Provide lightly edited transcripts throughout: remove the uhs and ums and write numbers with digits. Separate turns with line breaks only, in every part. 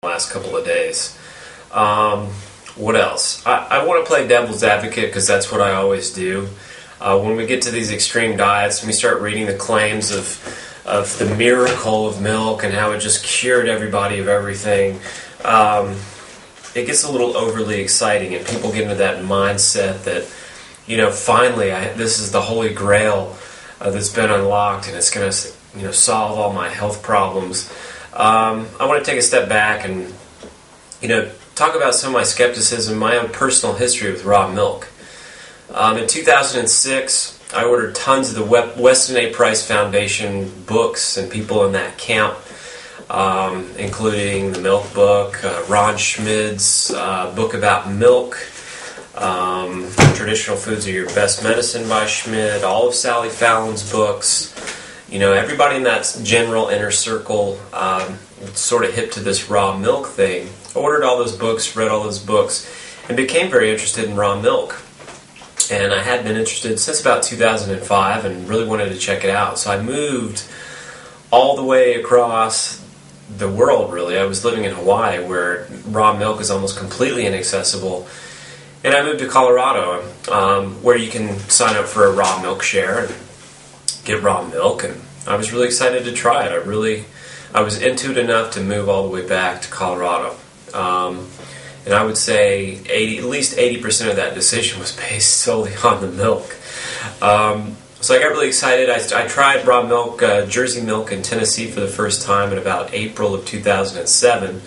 last couple of days. What else? I want to play devil's advocate because that's what I always do. When we get to these extreme diets and we start reading the claims of the miracle of milk and how it just cured everybody of everything, it gets a little overly exciting and people get into that mindset that, finally this is the holy grail that's been unlocked and it's going to, solve all my health problems. I want to take a step back and, talk about some of my skepticism, my own personal history with raw milk. In 2006, I ordered tons of the Weston A. Price Foundation books and people in that camp, including the Milk Book, Ron Schmid's book about milk, Traditional Foods Are Your Best Medicine by Schmid, all of Sally Fallon's books. Everybody in that general inner circle sort of hip to this raw milk thing. I ordered all those books, read all those books, and became very interested in raw milk. And I had been interested since about 2005 and really wanted to check it out. So I moved all the way across the world, really. I was living in Hawaii where raw milk is almost completely inaccessible. And I moved to Colorado where you can sign up for a raw milk share and get raw milk. And I was really excited to try it. I was into it enough to move all the way back to Colorado. And I would say at least 80% of that decision was based solely on the milk. So I got really excited. I tried raw milk, Jersey milk in Tennessee for the first time in about April of 2007.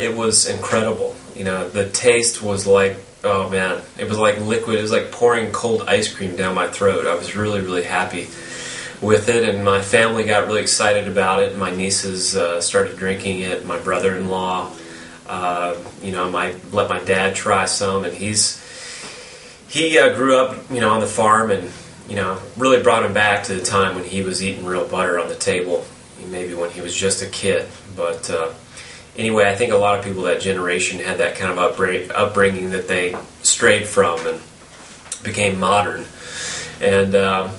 It was incredible. The taste was like, oh man, it was like liquid. It was like pouring cold ice cream down my throat. I was really, really happy with it, and my family got really excited about it. My nieces started drinking it. My brother-in-law, I let my dad try some, and he grew up, on the farm, and really brought him back to the time when he was eating real butter on the table, maybe when he was just a kid. But anyway, I think a lot of people that generation had that kind of upbringing that they strayed from and became modern. And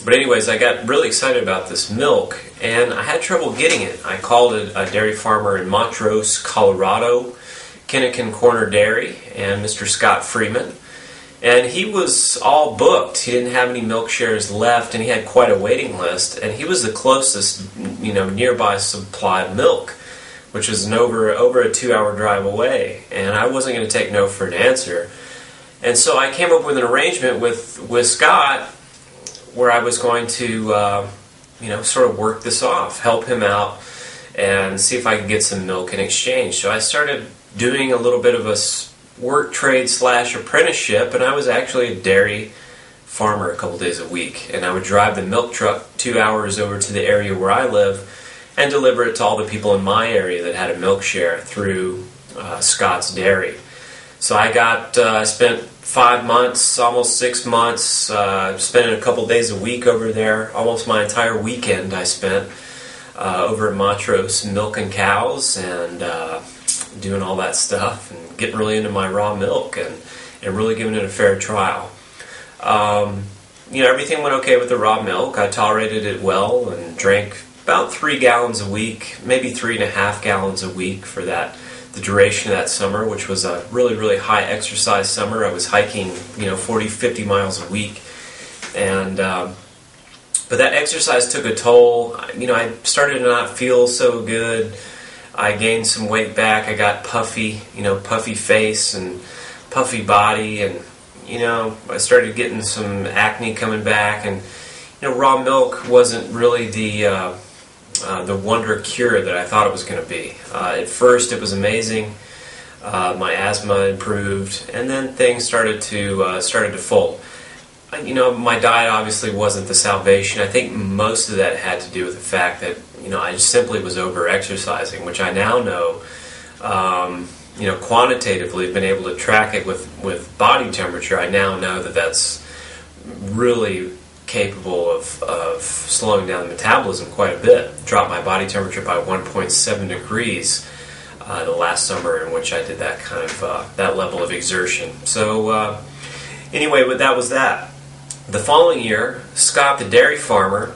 but anyways, I got really excited about this milk, and I had trouble getting it. I called a dairy farmer in Montrose, Colorado, Kinnikin Corner Dairy, and Mr. Scott Freeman. And he was all booked. He didn't have any milk shares left, and he had quite a waiting list. And he was the closest, nearby supply of milk, which was over a 2-hour drive away. And I wasn't going to take no for an answer. And so I came up with an arrangement with Scott where I was going to, sort of work this off, help him out, and see if I could get some milk in exchange. So I started doing a little bit of a work trade / apprenticeship, and I was actually a dairy farmer a couple days a week. And I would drive the milk truck 2 hours over to the area where I live and deliver it to all the people in my area that had a milk share through Scott's Dairy. So I spent 5 months, almost 6 months, spending a couple days a week over there. Almost my entire weekend I spent over at Montrose milking cows and doing all that stuff and getting really into my raw milk and really giving it a fair trial. Everything went okay with the raw milk. I tolerated it well and drank about 3 gallons a week, maybe 3.5 gallons a week for the duration of that summer, which was a really, really high exercise summer. I was hiking, 40, 50 miles a week. And but that exercise took a toll. I started to not feel so good. I gained some weight back. I got puffy, puffy face and puffy body. And, I started getting some acne coming back. And, raw milk wasn't really the wonder cure that I thought it was going to be. At first, it was amazing. My asthma improved, and then things started to fold. My diet obviously wasn't the salvation. I think most of that had to do with the fact that I just simply was over-exercising, which I now know. Quantitatively, I've been able to track it with body temperature. I now know that that's really capable of slowing down the metabolism quite a bit. Dropped my body temperature by 1.7 degrees the last summer in which I did that kind of that level of exertion. So anyway, but that was that. The following year, Scott, the dairy farmer,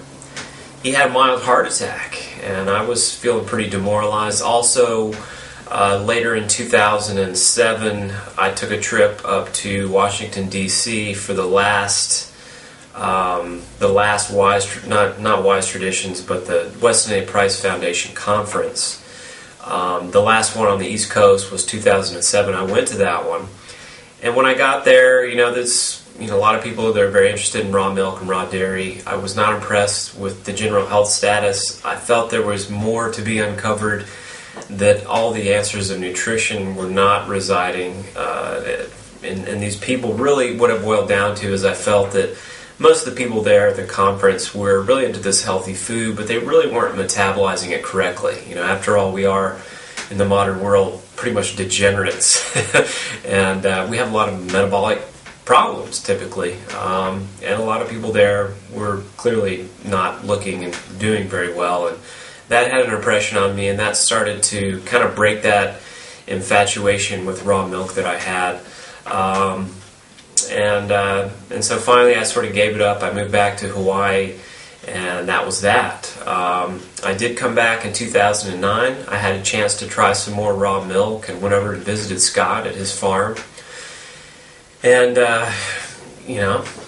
he had a mild heart attack, and I was feeling pretty demoralized. Also, later in 2007, I took a trip up to Washington, D.C. for the last Wise, not Wise Traditions, but the Weston A. Price Foundation Conference. The last one on the East Coast was 2007. I went to that one, and when I got there, a lot of people, they're very interested in raw milk and raw dairy. I was not impressed with the general health status. I felt there was more to be uncovered, that all the answers of nutrition were not residing in these people. Really, what it boiled down to is I felt that most of the people there at the conference were really into this healthy food, but they really weren't metabolizing it correctly. After all, we are, in the modern world, pretty much degenerates, and we have a lot of metabolic problems typically, and a lot of people there were clearly not looking and doing very well, and that had an impression on me, and that started to kind of break that infatuation with raw milk that I had. And so finally I sort of gave it up. I moved back to Hawaii, and that was that. I did come back in 2009. I had a chance to try some more raw milk and went over and visited Scott at his farm. And,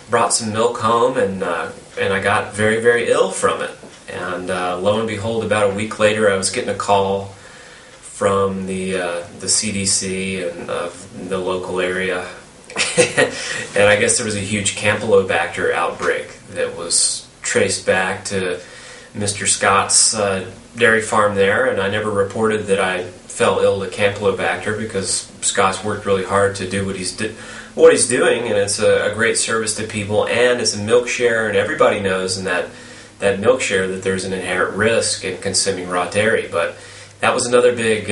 brought some milk home, and I got very, very ill from it. And lo and behold, about a week later, I was getting a call from the CDC and the local area. And I guess there was a huge Campylobacter outbreak that was traced back to Mr. Scott's dairy farm there, and I never reported that I fell ill to Campylobacter because Scott's worked really hard to do what he's doing, and it's a great service to people, and it's a milk share, and everybody knows in that milk share that there's an inherent risk in consuming raw dairy. But that was another big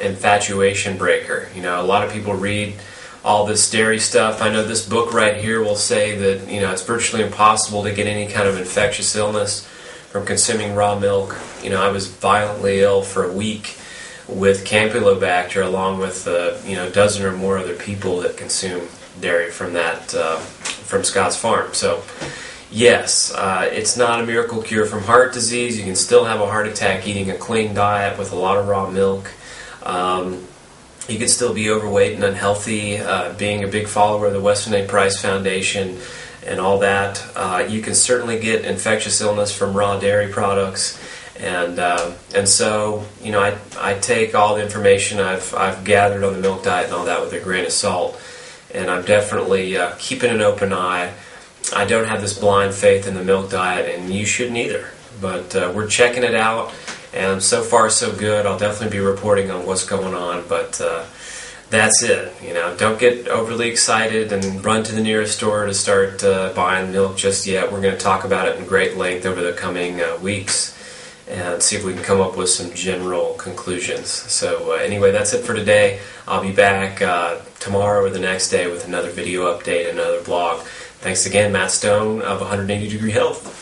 infatuation breaker. A lot of people read all this dairy stuff. I know this book right here will say that it's virtually impossible to get any kind of infectious illness from consuming raw milk. I was violently ill for a week with Campylobacter, along with a dozen or more other people that consume dairy from Scott's farm. So yes, it's not a miracle cure from heart disease. You can still have a heart attack eating a clean diet with a lot of raw milk. You can still be overweight and unhealthy, being a big follower of the Weston A. Price Foundation and all that. You can certainly get infectious illness from raw dairy products. And so, I take all the information I've gathered on the milk diet and all that with a grain of salt, and I'm definitely keeping an open eye. I don't have this blind faith in the milk diet, and you shouldn't either. But we're checking it out, and so far so good. I'll definitely be reporting on what's going on, but that's it. Don't get overly excited and run to the nearest store to start buying milk just yet. We're going to talk about it in great length over the coming weeks, and see if we can come up with some general conclusions. So anyway, that's it for today. I'll be back tomorrow or the next day with another video update, another blog. Thanks again, Matt Stone of 180 Degree Health.